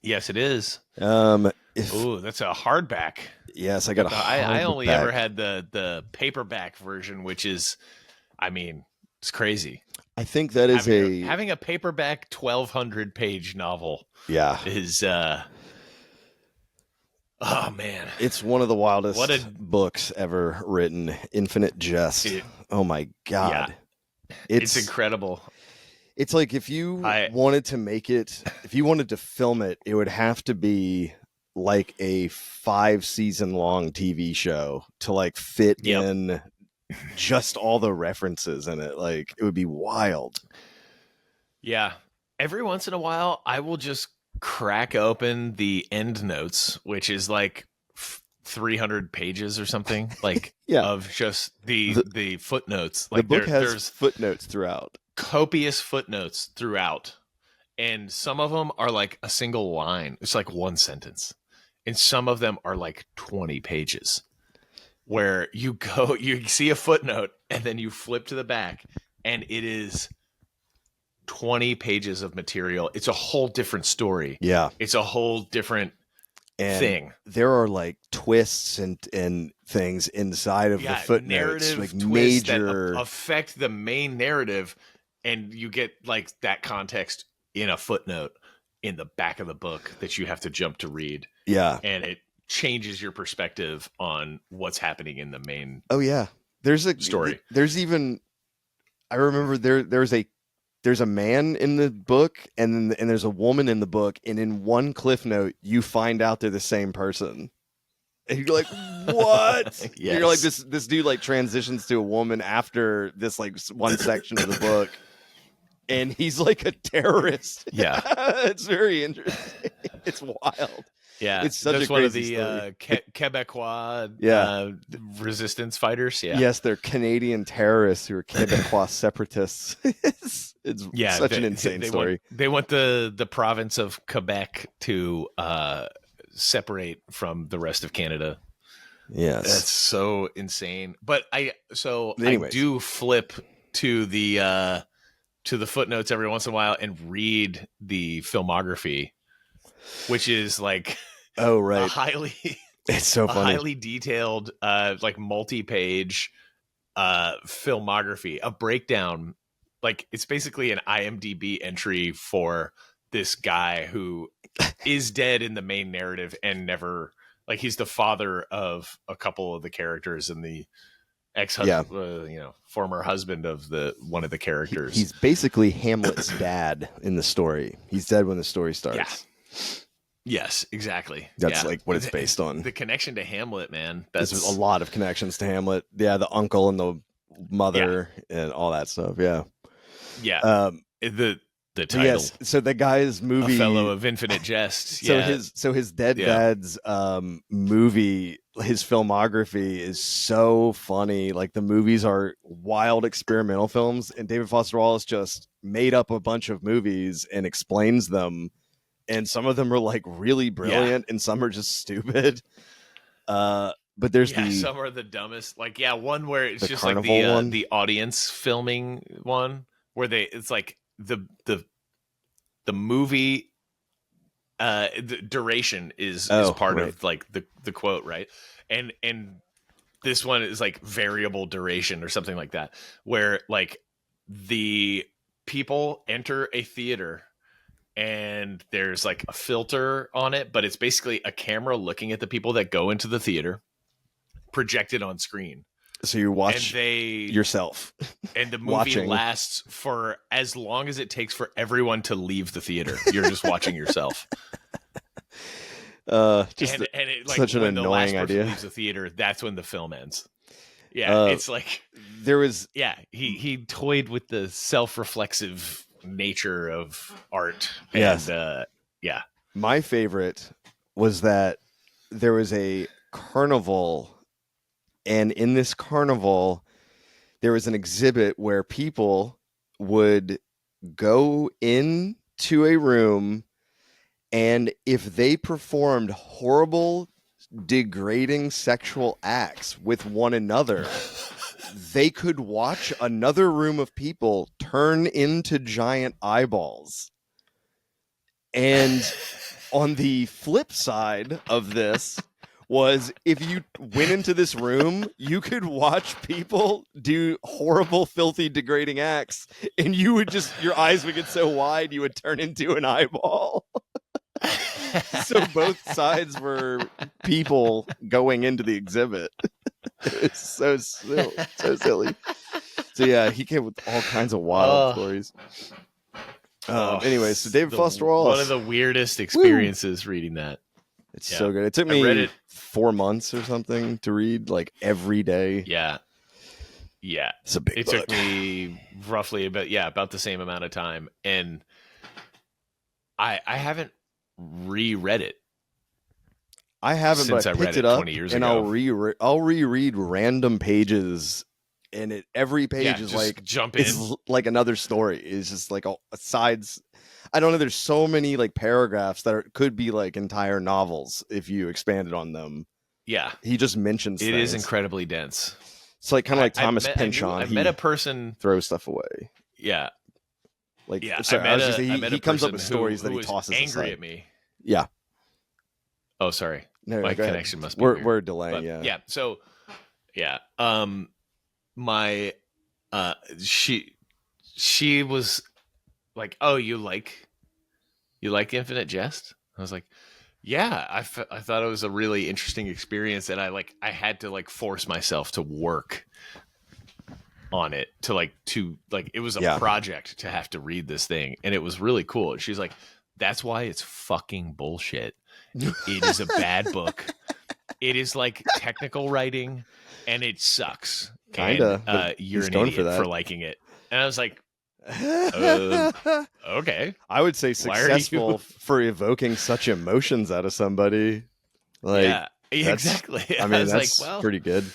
Yes, it is. That's a hardback. Yes, I got a hardback. I only ever had the paperback version, which is, I mean, It's crazy. I think that is having a paperback 1,200 page novel yeah. is oh man, It's one of the wildest What a- books ever written. Infinite Jest. Oh my God. it's incredible. It's like if you wanted to make it, if you wanted to film it, it would have to be like a 5-season long TV show to like fit in just all the references in it. Like it would be wild. Yeah. Every once in a while, I will just crack open the end notes, which is like 300 pages or something, like of just the footnotes. Like the book has footnotes throughout. Copious footnotes throughout. And some of them are like a single line. It's like one sentence. And some of them are like 20 pages where you see a footnote and then you flip to the back and it is 20 pages of material. It's a whole different story. Yeah. It's a whole different thing. There are like twists and things inside of the footnotes, narrative like twists major that affect the main narrative, and you get like that context in a footnote in the back of the book that you have to jump to read. Yeah. And it changes your perspective on what's happening in the main there's a story. There's even I remember there's a man in the book and there's a woman in the book, and in one cliff note you find out they're the same person. And you're like, what? Yes. You're like, this dude like transitions to a woman after this like one section of the book, and he's like a terrorist. Yeah. It's very interesting. It's wild. Yeah, it's such that's a one of crazy the Quebecois resistance fighters. Yeah, yes, they're Canadian terrorists who are Quebecois separatists. It's such an insane story. They want the province of Quebec to separate from the rest of Canada. Yes, that's so insane. But I Anyways. do flip to the footnotes every once in a while and read the filmography, which is like a it's so funny. highly detailed like multi-page filmography, a breakdown. Like it's basically an IMDb entry for this guy who is dead in the main narrative and never, like, he's the father of a couple of the characters and the ex-husband, former husband of one of the characters. He's basically Hamlet's dad in the story. He's dead when the story starts. Yeah. Yes, exactly. That's like what it's based on. The connection to Hamlet, man. There's a lot of connections to Hamlet. Yeah, the uncle and the mother and all that stuff. Yeah. Yeah. The title. Yes. So the guy's movie, A Fellow of Infinite Jest. So his dead dad's movie, his filmography is so funny. Like the movies are wild experimental films, and David Foster Wallace just made up a bunch of movies and explains them. And some of them are like really brilliant, and some are just stupid. But there's some are the dumbest. Like one where it's just like the audience filming one where it's like the movie the duration is part of like the quote, right? And this one is like variable duration or something like that, where like the people enter a theater and there's like a filter on it, but it's basically a camera looking at the people that go into the theater projected on screen. So you watch yourself. And the movie lasts for as long as it takes for everyone to leave the theater. You're just watching yourself. Such an annoying idea. Leaves the theater, that's when the film ends. Yeah, it's like there was. Yeah, he toyed with the self-reflexive nature of art. Yes. And, my favorite was that there was a carnival. And in this carnival, there was an exhibit where people would go into a room, and if they performed horrible, degrading sexual acts with one another, they could watch another room of people turn into giant eyeballs. And on the flip side of this was if you went into this room, you could watch people do horrible, filthy, degrading acts, and you would just, your eyes would get so wide, you would turn into an eyeball. So both sides were people going into the exhibit. It's so silly. So yeah, he came with all kinds of wild stories. Anyway, so David Foster Wallace. One of the weirdest experiences reading that. It's so good. It took me read it 4 months or something to read, like every day. Yeah. It's a big It book. took me roughly about the same amount of time. And I haven't reread it. I haven't, since but I I read picked it it up 20 years and ago. I'll reread random pages, and every page is just like jump it's in. like another story. It's just like a sides. I don't know. There's so many like paragraphs that could be like entire novels if you expanded on them. Yeah, he just mentions it things. is incredibly dense. It's like kind of like Thomas Pynchon. I met a person throws stuff away. Yeah, like I was gonna say he comes up with stories that he was tosses angry aside. at me. Yeah. Oh, sorry. No, my connection must be we're delaying. But, yeah. So, yeah. My she was like, "Oh, you like Infinite Jest?" I was like, "Yeah." I thought it was a really interesting experience, and I had to force myself to work on it to it was a project to have to read this thing, and it was really cool. And she's like, "That's why it's fucking bullshit. It is a bad book. It is like technical writing, and it sucks. Kinda. And, you're an idiot for liking it." And I was like, okay. I would say successful for evoking such emotions out of somebody. Yeah, exactly. I mean, that's pretty good.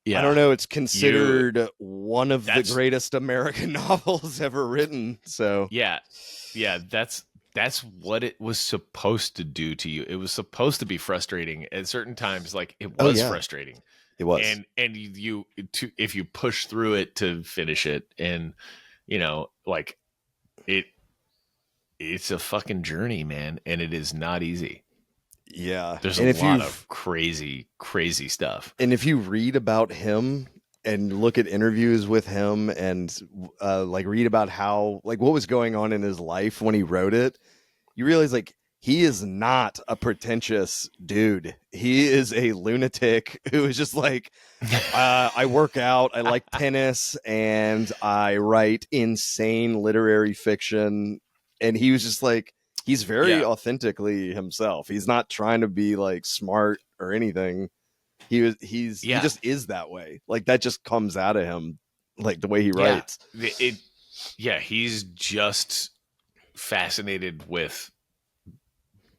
Yeah. I don't know. It's considered one of the greatest American novels ever written. So yeah, that's what it was supposed to do to you. It was supposed to be frustrating at certain times. Like it was frustrating. It was. And you if you push through it to finish it, and it's a fucking journey, man, and it is not easy. Yeah. There's a lot of crazy stuff. And if you read about him and look at interviews with him and read about how what was going on in his life when he wrote it, you realize he is not a pretentious dude. He is a lunatic who is just I work out, I like tennis, and I write insane literary fiction. And he was just he's very authentically himself. He's not trying to be smart or anything. He just is that way. That just comes out of him, the way he writes. He's just fascinated with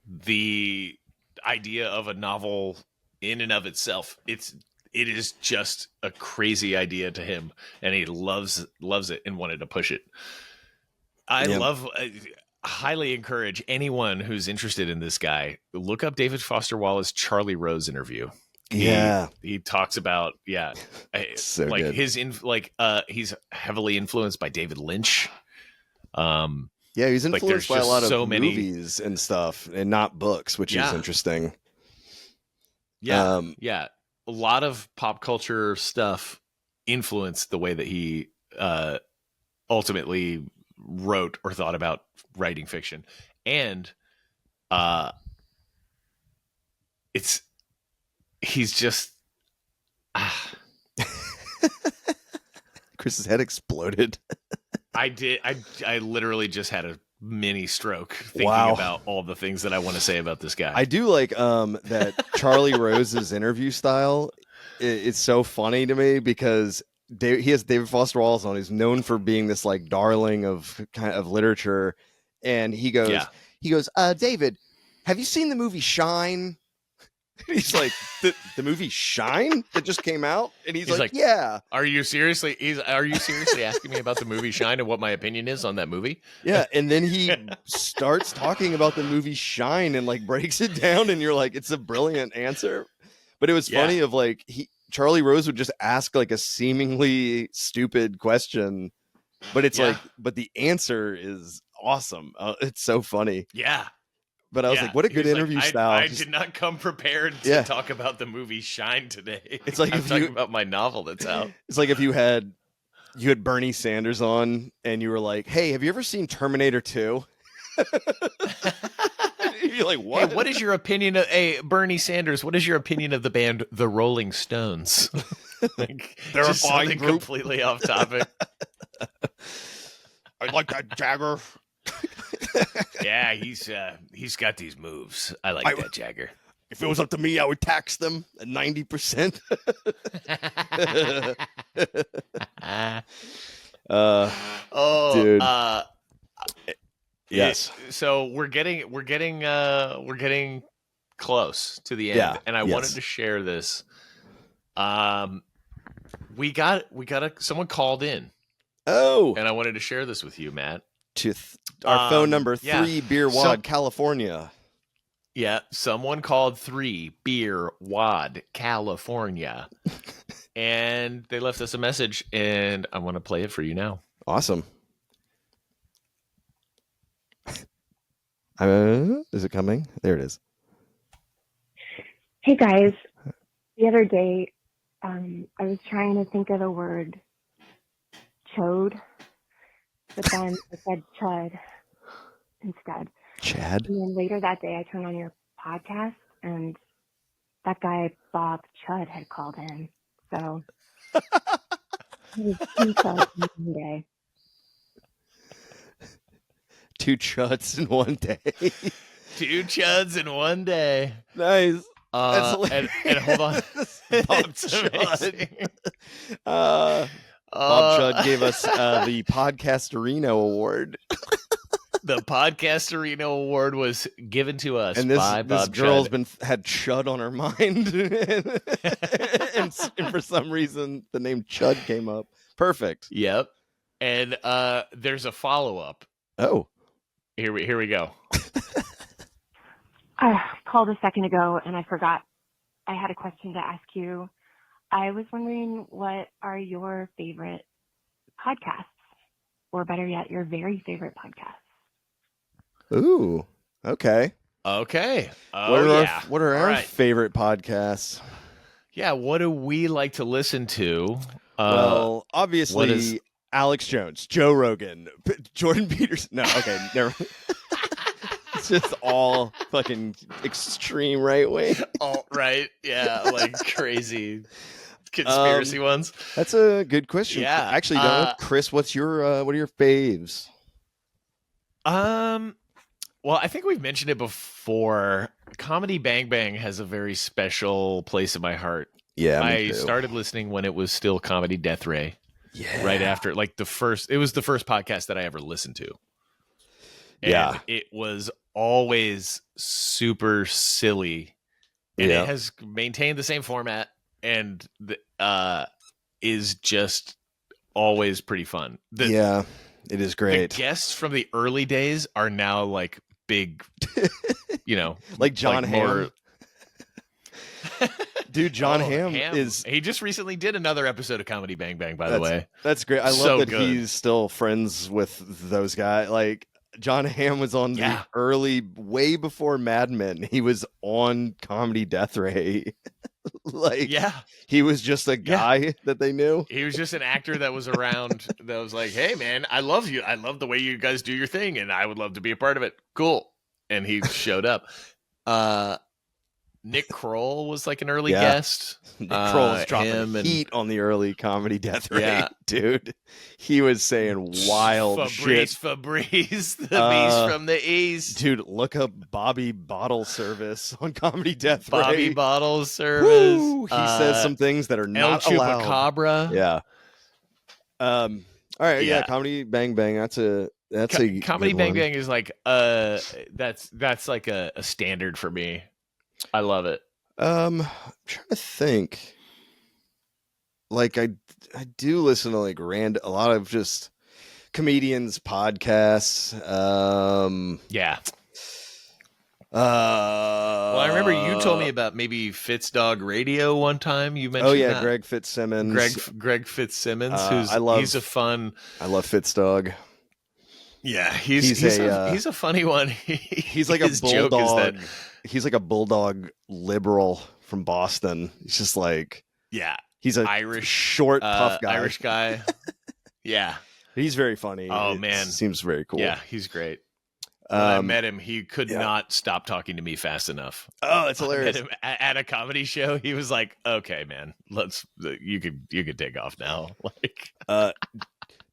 the idea of a novel in and of itself. It is just a crazy idea to him, and he loves it and wanted to push it. I highly encourage anyone who's interested in this guy, look up David Foster Wallace Charlie Rose interview. He talks about so good. He's heavily influenced by David Lynch. He's influenced by a lot of movies and stuff, and not books, which is interesting. A lot of pop culture stuff influenced the way that he ultimately wrote or thought about writing fiction. And he's just Chris's head exploded. I literally just had a mini stroke thinking about all the things that I want to say about this guy. I do like that Charlie Rose's interview style. It's so funny to me because he has David Foster Wallace on. He's known for being this darling of literature, and he goes, David, have you seen the movie Shine? He's like, the movie Shine that just came out, and he's like, yeah. Are you seriously asking me about the movie Shine and what my opinion is on that movie? Yeah, and then he starts talking about the movie Shine and breaks it down, and you're like, it's a brilliant answer. But it was funny of Charlie Rose would just ask a seemingly stupid question, but it's but the answer is awesome. It's so funny. Yeah. but I was like, what a He good was like, interview I style. did not come prepared to Yeah. talk about the movie Shine today. It's like I'm if talking you- about my novel that's out. It's like if you had Bernie Sanders on and you were like, hey, have you ever seen Terminator 2? You're like, what? Hey, what is your opinion of Bernie Sanders? What is your opinion of the band The Rolling Stones? Like, They're a just fine something group. completely off topic. I like that Jagger. Yeah, he's got these moves. I like that Jagger. If it was up to me, I would tax them at 90%. Oh, dude. Yes. So we're getting close to the end, Yeah, and I yes. wanted to share this. We got someone called in, Oh, and I wanted to share this with you, Matt. to our phone number, yeah. 3 Beer Wad, California. Yeah, someone called 3 Beer Wad, California, and they left us a message, and I want to play it for you now. Awesome. Is it coming? There it is. Hey guys, the other day, I was trying to think of the word chode, but then I said chud instead. Chad? And then later that day, I turned on your podcast, and that guy, Bob Chud, had called in. So it was 2 chuds in one day. 2 chuds in one day. 2 chuds in one day. Nice. And hold on. Bob It's Chud. amazing. Bob Chud gave us the Podcastorino Award. The Podcastorino Award was given to us And this by Bob girl's Chud. had Chud on her mind. and for some reason, the name Chud came up. Perfect. Yep. And there's a follow-up. Oh. Here we go. I called a second ago, and I forgot I had a question to ask you. I was wondering, what are your favorite podcasts? Or better yet, your very favorite podcasts? Ooh. Okay. Okay. Oh, yeah. What are All our right. favorite podcasts? Yeah, what do we like to listen to? Well, obviously, what is- Alex Jones, Joe Rogan, Jordan Peterson. No, okay, never. It's just all fucking extreme right wing. Oh, right. Yeah, like crazy conspiracy ones. That's a good question. Yeah, Actually, no. Chris, what are your faves? Well, I think we've mentioned it before. Comedy Bang Bang has a very special place in my heart. Yeah, me I too. started listening when it was still Comedy Death Ray. Yeah. Right after, like it was the first podcast that I ever listened to. And Yeah. it was always super silly. And Yeah. it has maintained the same format and is just always pretty fun. Yeah, it is The great. guests from the early days are now like big, Like John Hamm. more- Dude, John Oh, Hamm Hamm. is He just recently did another episode of Comedy Bang Bang, by the way. that's great. I love So that good. he's still friends with those guys. Like John Hamm was on Yeah. the early, way before Mad Men. He was on Comedy Death Ray. Like, Yeah. he was just a guy that they knew. He was just an actor that was around that was like, hey, man, I love you. I love the way you guys do your thing, and I would love to be a part of it. Cool. And he showed up. Nick Kroll was like an early Yeah. guest. Nick Kroll was dropping him and- heat on the early Comedy Death Ray, Yeah. dude. He was saying wild shit. Fabrice, the beast from the east. Dude, look up Bobby Bottle Service on Comedy Death Bobby Ray. Bottle Service. Woo! He says some things that are El not allowed. Chupacabra. Yeah. All right. Yeah. Yeah. Comedy Bang Bang. That's a Comedy good Bang one. Bang is like that's like a standard for me. I love it. I'm trying to think. Like I do listen to like a lot of just comedians podcasts. Yeah. Well, Well, I remember you told me about maybe Fitzdog Radio one time. You mentioned Oh yeah, that. Greg Fitzsimmons. Greg Fitzsimmons, I love- he's a fun. I love Fitzdog. Yeah, he's a funny one. He's like a His joke is bulldog. that, He's like a bulldog liberal from Boston. He's just like yeah, he's a Irish, short, tough guy. Irish guy. Yeah. He's very funny. Oh, It man. seems very cool. Yeah, he's great. When I met him, he could yeah. not stop talking to me fast enough. Oh, it's I met hilarious. him at a comedy show. He was like, "Okay, man, you could take off now." Like,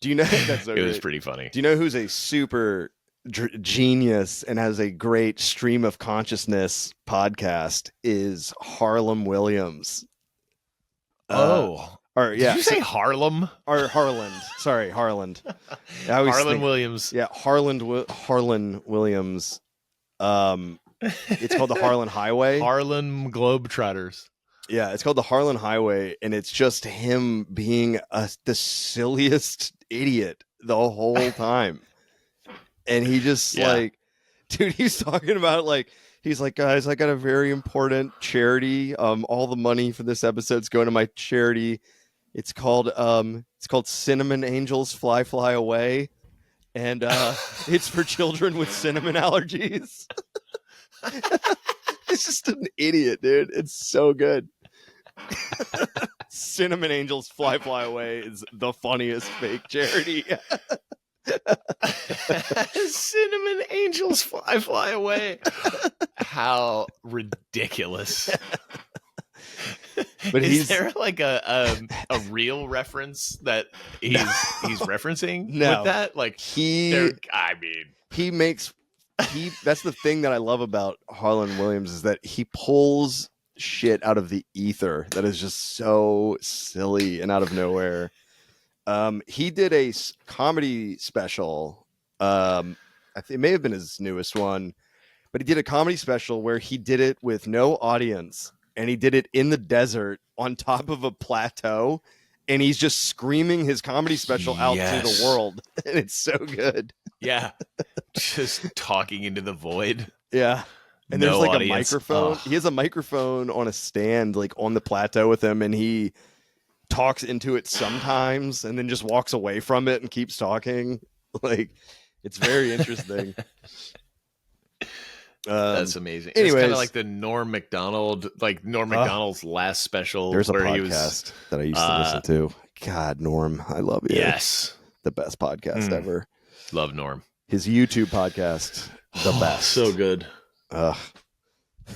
Do you know that's so it was great. pretty funny. Do you know who's a super genius and has a great stream of consciousness podcast? Is Harlem Williams. Or Did yeah, you say Harlem? or Harland. Sorry, Harland. I always Harlan think- Williams. Yeah, Harlan Williams. It's called the Harlan Highway. Harlem Globetrotters. Yeah, it's called the Harlan Highway, and it's just him being the silliest idiot the whole time. And he just like, dude, he's talking about like, he's like, guys, I got a very important charity. All the money for this episode's going to my charity. It's called Cinnamon Angels Fly Fly Away, and it's for children with cinnamon allergies. It's just an idiot, dude. It's so good. Cinnamon Angels Fly Fly Away is the funniest fake charity. Cinnamon Angels Fly Away. How ridiculous. But is there like a real reference that he's referencing No. with that? Like I mean, that's the thing that I love about Harlan Williams is that he pulls shit out of the ether that is just so silly and out of nowhere. He did a comedy special. I think it may have been his newest one, but he did a comedy special where he did it with no audience, and he did it in the desert on top of a plateau, and he's just screaming his comedy special out to the world, and it's so good. yeah, just talking into the void. Yeah. And No there's like audience. a microphone. Oh. He has a microphone on a stand, like on the plateau with him, and he talks into it sometimes and then just walks away from it and keeps talking. Like, it's very interesting. That's amazing. It's anyways. kind of like the Norm Macdonald's last special. There's a where podcast he was, that I used to listen to. God, Norm, I love you. yes, The best podcast ever. love Norm. His YouTube podcast, the best. So good. Ugh,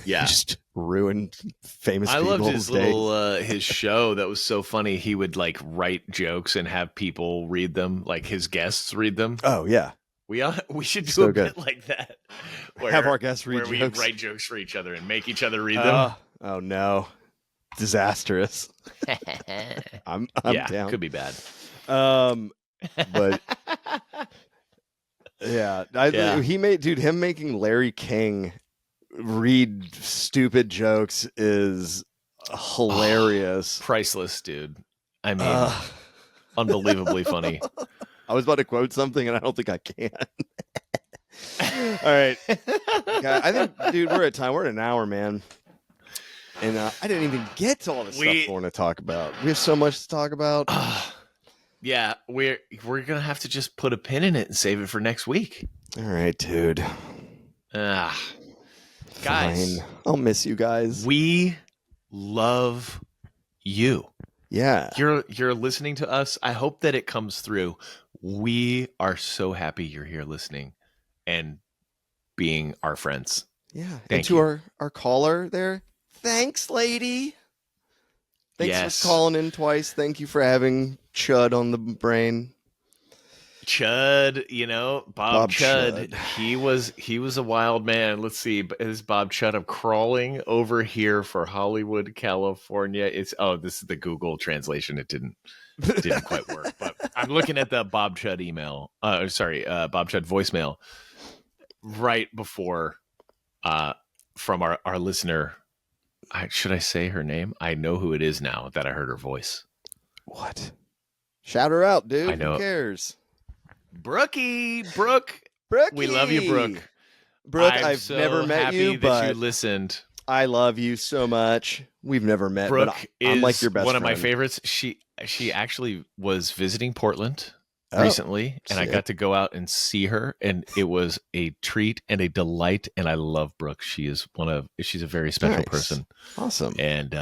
Yeah. just ruined famous I people's loved his days. little his show. That was so funny. He would like write jokes and have people read them, like his guests read them. Oh, yeah. We should do So a good. bit like that. Have our guests read where jokes. we write jokes for each other and make each other read them. Oh, no. Disastrous. I'm yeah, down. could be bad. But yeah, he made him making Larry King read stupid jokes is hilarious. Priceless, dude. I mean, unbelievably funny. I was about to quote something and I don't think I can. All right. Yeah, I think, dude, we're at time. We're at an hour, man. And I didn't even get to all the stuff I want to talk about. We have so much to talk about. Yeah, we're gonna have to just put a pin in it and save it for next week. All right, dude. Guys, Fine. I'll miss you guys. we love you. Yeah. You're listening to us. I hope that it comes through. We are so happy you're here listening and being our friends. Yeah. Thank and to you. our caller there, thanks, lady. Thanks Yes. for calling in twice. Thank you for having Chud on the brain. Chud, Bob Chud, Chud. he was a wild man. Let's see, is Bob Chud? I'm crawling over here for Hollywood, California. This is the Google translation. It didn't quite work, but I'm looking at the Bob Chud email. Bob Chud voicemail right before from our listener. Should I say her name? I know who it is now that I heard her voice. What? Shout her out, dude. I know. Who cares? Brooke. Brooke. We love you, Brooke. Brooke, I'm I've so never met happy you, that but you listened. I love you so much. We've never met, Brooke but is I'm like your best one of my friend. favorites. She actually was visiting Portland recently, and I sick. got to go out and see her, and it was a treat and a delight. And I love Brooke. She's a very special Nice. person, Awesome. and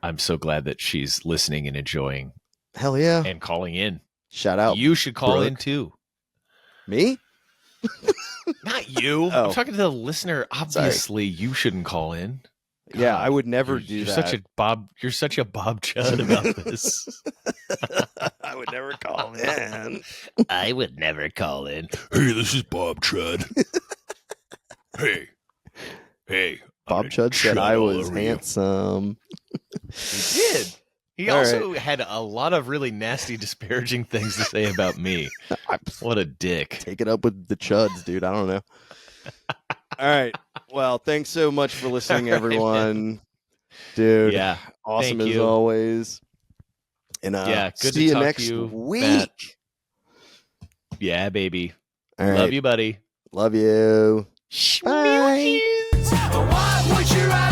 I'm so glad that she's listening and enjoying Hell yeah. and calling in. Shout out. You should call Brooke. in too. Me? Not you. Oh. I'm talking to the listener. Obviously, you shouldn't call in. Yeah, God, I would never you're, do you're that. You're such a Bob Chud about this. I would never call in. I would never call in. Hey, this is Bob Chud. Hey. Bob Chud said I was handsome. He did. He All also had a lot of really nasty, disparaging things to say about me. What a dick. Take it up with the Chuds, dude. I don't know. All right. Well, thanks so much for listening, All right, everyone. Dude, Yeah. awesome thank as you. always. And Yeah, good see to you talk to next you, week. Matt. Yeah, baby. All right. Love you, buddy. Love you. Bye. Why would you rather